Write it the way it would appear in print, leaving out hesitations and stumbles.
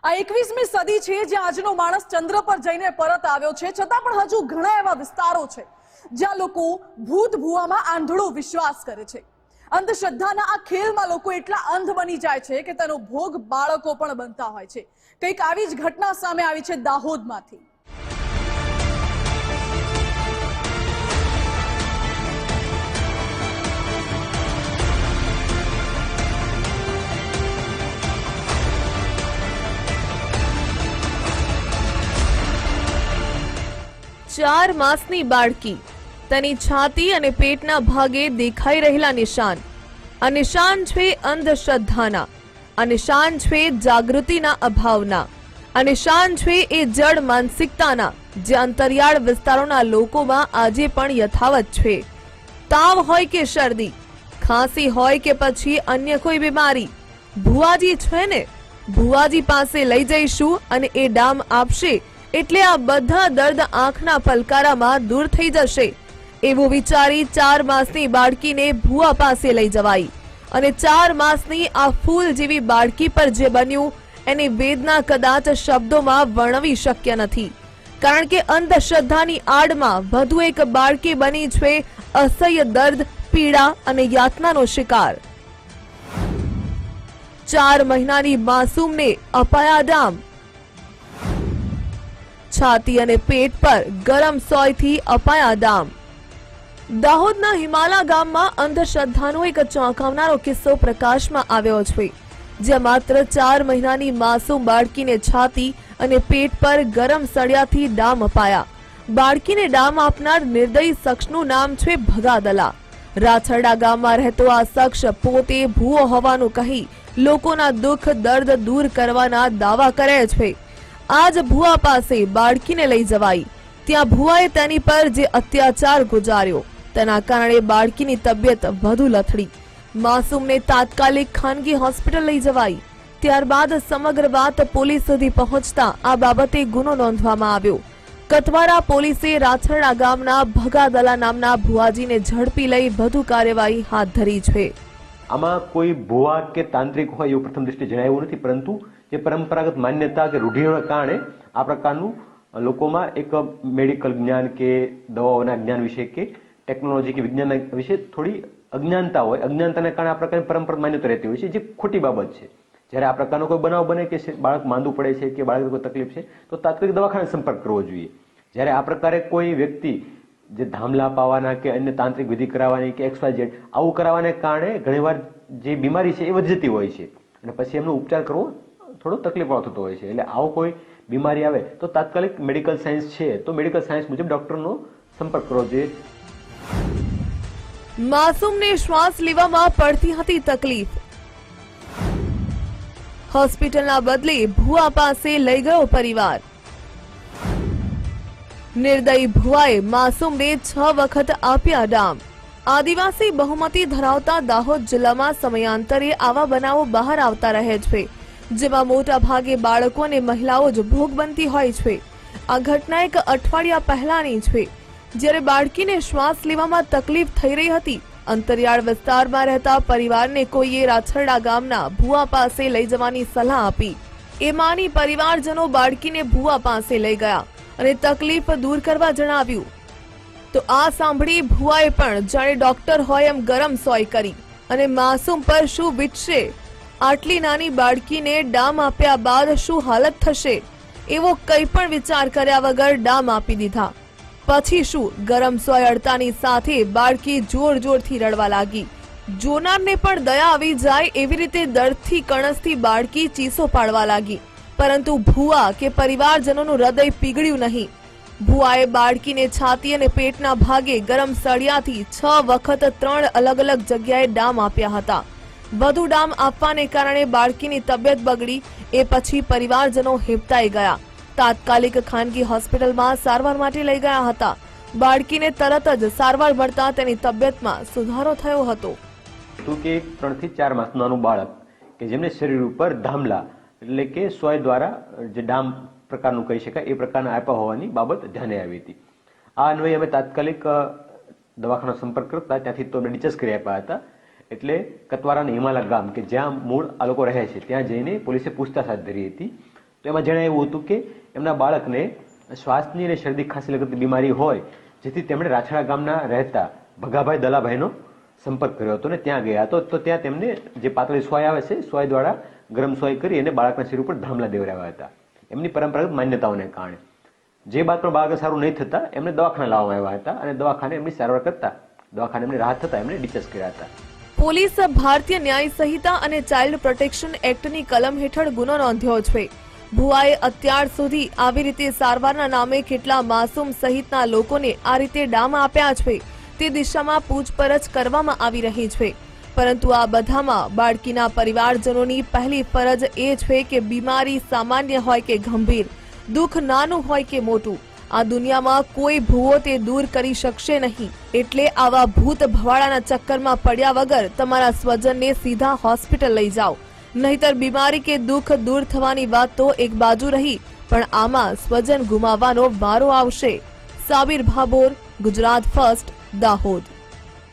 આ 21મી સદી છે જે આજનો માણસ ચંદ્ર પર જઈને પરત આવ્યો છે, છતાં પણ હજુ ઘણા એવા વિસ્તારો છે જ્યાં લોકો ભૂત ભુવામાં આંધળો વિશ્વાસ કરે છે। અંધશ્રદ્ધાના આ ખેલમાં લોકો એટલા અંધ બની જાય છે કે તેનો ભોગ બાળકો પણ બનતા હોય છે। કંઈક આવી જ ઘટના સામે આવી છે દાહોદમાંથી। ચાર માસની બાળકી, તેની છાતી અને પેટના ભાગે દેખાઈ રહેલા નિશાન। આ નિશાન છે અંધશ્રદ્ધાના, આ નિશાન છે જાગૃતિના અભાવના, આ નિશાન છે એ જડ માનસિકતાના જે અંતરિયાળ વિસ્તારોના લોકોમાં આજે પણ યથાવત છે। તાવ હોય કે શરદી, ખાંસી હોય કે પછી અન્ય કોઈ બીમારી, ભુવાજી છે ને, ભુવાજી પાસે લઈ જઈશું અને એ ડામ આપશે એટલે આ બધા દર્દ આંખના પલકારામાં દૂર થઈ જશે એવું વિચારી 4 માસની બાળકીને ભુવા પાસે લઈ જવાઈ અને 4 માસની આ ફૂલ જેવી બાળકી પર જે બન્યું એની વેદના કદાચ શબ્દોમાં વર્ણવી શક્ય નથી, કારણ કે અંધશ્રદ્ધાની આડમાં વધુ એક બાળકી બની છે અસહ્ય દર્દ, પીડા અને યાતનાનો શિકાર। 4 મહિનાની માસૂમને અપાયા ડામ, છાતી અને પેટ પર ગરમ સોયથી અપાયા ડામ। દાહોદના હિમાલા ગામમાં અંધશ્રદ્ધાનો એક ચોંકાવનારો કિસ્સો પ્રકાશમાં આવ્યો છે, જ્યાં માત્ર 4 મહિનાની માસૂમ બાળકીને છાતી અને પેટ પર ગરમ સળિયાથી ડામ અપાયા। બાળકીને ડામ આપનાર નિર્દયી શખ્સનું નામ છે ભગાદલા। રાછરડા ગામમાં રહેતો આ શખ્સ પોતે ભૂવો હોવાનું કહી લોકોના દુઃખ દર્દ દૂર કરવાના દાવા કરે છે। આજ ભુવા પાસે બાળકીને લઈ જવાઈ, ત્યાં ભુવાએ તેની પર જે અત્યાચાર ગુજાર્યો તેના કારણે બાળકીની તબિયત વધુ લથડી। માસૂમને તાત્કાલિક ખાનગી હોસ્પિટલ લઈ જવાઈ, ત્યારબાદ સમગ્ર વાત પોલીસ સુધી પહોંચતા આ બાબતે ગુનો નોંધવામાં આવ્યો। કતવારા પોલીસે રાછરડા ગામના ભગાદલા નામના ભુવાજીને ઝડપી લઈ વધુ કાર્યવાહી હાથ ધરી છે। આમાં કોઈ ભુવા કે તાંત્રિક હોય એવું પ્રથમ દ્રષ્ટિએ જણાવ્યું નથી, પરંતુ જે પરંપરાગત માન્યતા કે રૂઢિઓના કારણે આ પ્રકારનું લોકોમાં એક મેડિકલ જ્ઞાન કે દવાઓના જ્ઞાન વિશે કે ટેકનોલોજી કે વિજ્ઞાન વિશે થોડી અજ્ઞાનતા હોય, અજ્ઞાનતાને કારણે આ પ્રકારની પરંપરાગત માન્યતા રહેતી હોય છે, જે ખોટી બાબત છે। જ્યારે આ પ્રકારનો કોઈ બનાવ બને કે બાળક માંદું પડે છે કે બાળકને કોઈ તકલીફ છે તો તાત્કાલિક દવાખાને સંપર્ક કરવો જોઈએ। જ્યારે આ પ્રકારે કોઈ વ્યક્તિ જે ધામલા પાવાના કે અન્ય તાંત્રિક વિધિ કરાવવાની કે XYZ આવું કરાવવાને કારણે ઘણીવાર જે બીમારી છે એ વધી જતી હોય છે અને પછી એમનો ઉપચાર કરવો થોડો તકલીફવાળો થતો હોય છે। એટલે આવો કોઈ બીમારી આવે તો તાત્કાલિક મેડિકલ સાયન્સ છે તો મેડિકલ સાયન્સ મુજબ ડોક્ટરનો સંપર્ક કરવો જોઈએ। માસૂમને શ્વાસ લેવામાં પડતી હતી તકલીફ, હોસ્પિટલના બદલે ભુવા પાસે લઈ ગયો પરિવાર। નિર્દયી ભુવાએ માસૂમને 6 વખત આપ્યા ડામ। આદિવાસી બહુમતી ધરાવતા દાહોદ જિલ્લામાં સમયાંતરે આવા બનાવો બહાર આવતા રહે છે, જેમાં મોટા ભાગે બાળકો અને મહિલાઓ જ ભોગ બનતી હોય છે। આ ઘટના એક અઠવાડિયા પહેલાની છે, જ્યારે બાળકીને શ્વાસ લેવામાં તકલીફ થઈ રહી હતી। અંતરિયાળ વિસ્તારમાં રહેતા પરિવારને કોઈએ રાછરડા ગામના ભુવા પાસે લઈ જવાની સલાહ આપી। એ માની પરિવારજનો બાળકીને ભુવા પાસે લઈ ગયા અને તકલીફ દૂર કરવા જણાવ્યું, તો આ સાંભળી ભુવાએ પણ જાણે ડોક્ટર હોય એમ ગરમ સોય કરી અને માસૂમ પર શું વીતશે, આટલી નાની બાળકીને ડામ આપ્યા બાદ શું હાલત થશે એવો કંઈ પણ વિચાર કર્યા વગર ડામ આપી દીધા। પછી શું ગરમ સોય અડતાની સાથે બાળકી જોર જોરથી રડવા લાગી। જોનારને પણ દયા આવી જાય એવી રીતે દર્દથી કણસથી બાળકી ચીસો પાડવા લાગી, પરંતુ ભુવા કે પરિવારજનોનું હૃદય પીગળ્યું નહીં। ભુવાએ બાળકીને છાતી અને પેટના ભાગે ગરમ સળિયાથી 6 વખત 3 અલગ અલગ જગ્યાએ ડામ આપ્યા હતા। વધુ ડામ આપવાને કારણે બાળકીની તબિયત બગડી। એ પછી પરિવારજનો હેબતાઈ ગયા, તાત્કાલિક ખાનગી હોસ્પિટલમાં સારવાર માટે લઈ ગયા હતા। બાળકીને તરત જ સારવાર મળતા તેની તબિયતમાં સુધારો થયો હતો। તો કે 3 થી 4 માસનું નાનું બાળક કે જેમને શરીર ઉપર ધામલા એટલે કે સોય દ્વારા જે ડામ પ્રકારનું કહી શકાય એ પ્રકારના આપ્યા હોવાની બાબત ધ્યાને આવી હતી। આ અન્વયે અમે તાત્કાલિક દવાખાનો સંપર્ક કરતા ત્યાંથી તો ડિસ્ચાર્જ કરી આપ્યા હતા। એટલે કતવારાના હિમાલા ગામ કે જ્યાં મૂળ આ લોકો રહે છે ત્યાં જઈને પોલીસે પૂછતાછ હાથ ધરી હતી। તો એમાં જણાવ્યું હતું કે એમના બાળકને શ્વાસની અને શરદી ખાંસી લગતી બીમારી હોય, જેથી તેમણે રાછડા ગામના રહેતા ભગાભાઈ દલાભાઈનો સંપર્ક કર્યો હતો ને ત્યાં ગયા હતો. તો ત્યાં તેમને જે પાતળી સોય આવે છે, સોય દ્વારા ગરમ સોય કરી અને બાળકના શરીર ઉપર ધામલા દેવરાવ્યા હતા એમની પરંપરાગત માન્યતાઓને કારણે. જે બાદ પણ બાળકને સારું નહીં થતા એમને દવાખાને લાવવામાં આવ્યા હતા અને દવાખાને એમની સારવાર કરતા દવાખાને એમને રાહત થતા એમને ડિસ્ચાર્જ કર્યા હતા. પોલીસ ભારતીય ન્યાય સંહિતા અને ચાઇલ્ડ પ્રોટેક્શન એક્ટની કલમ હેઠળ ગુનો નોંધ્યો છે. ભુવાએ અત્યાર સુધી આવી રીતે સારવારના નામે કેટલા માસૂમ સહિતના લોકોને આ રીતે ડામ આપ્યા છે તે દિશામાં પૂછપરછ કરવામાં આવી રહી છે. પરંતુ આ બધામાં બાળકીના પરિવારજનોની પહેલી ફરજ એ છે કે બીમારી સામાન્ય હોય કે ગંભીર, દુઃખ નાનું હોય કે મોટું, આ દુનિયામાં કોઈ ભૂવો તે દૂર કરી શકશે નહીં. એટલે આવા ભૂત ભવાડાના ચક્કરમાં પડ્યા વગર તમારા સ્વજનને સીધા હોસ્પિટલ લઈ જાઓ, નહીતર બીમારી કે દુઃખ દૂર થવાની વાત તો એક બાજુ રહી, પણ આમાં સ્વજન ગુમાવવાનો વારો આવશે. સાબિર ભાભોર, ગુજરાત ફર્સ્ટ, દાહોદ.